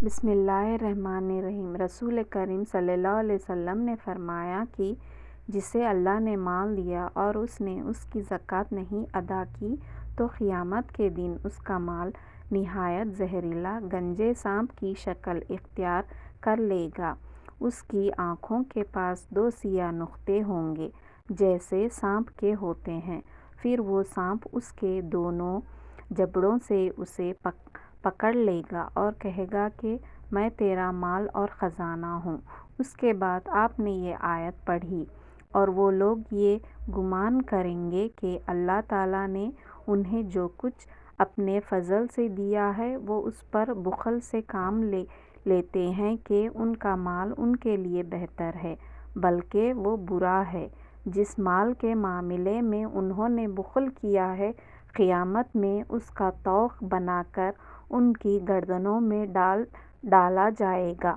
بسم اللہ الرحمن الرحیم۔ رسول کریم صلی اللہ علیہ وسلم نے فرمایا کہ جسے اللہ نے مال دیا اور اس نے اس کی زکوٰۃ نہیں ادا کی تو قیامت کے دن اس کا مال نہایت زہریلا گنجے سانپ کی شکل اختیار کر لے گا۔ اس کی آنکھوں کے پاس 2 سیاہ نقطے ہوں گے جیسے سانپ کے ہوتے ہیں۔ پھر وہ سانپ اس کے دونوں جبڑوں سے اسے پکڑ لے گا اور کہے گا کہ میں تیرا مال اور خزانہ ہوں۔ اس کے بعد آپ نے یہ آیت پڑھی اور وہ لوگ یہ گمان کریں گے کہ اللہ تعالیٰ نے انہیں جو کچھ اپنے فضل سے دیا ہے وہ اس پر بخل سے کام لیتے ہیں کہ ان کا مال ان کے لیے بہتر ہے، بلکہ وہ برا ہے جس مال کے معاملے میں انہوں نے بخل کیا ہے، قیامت میں اس کا طوق بنا کر ان کی گردنوں میں ڈالا جائے گا۔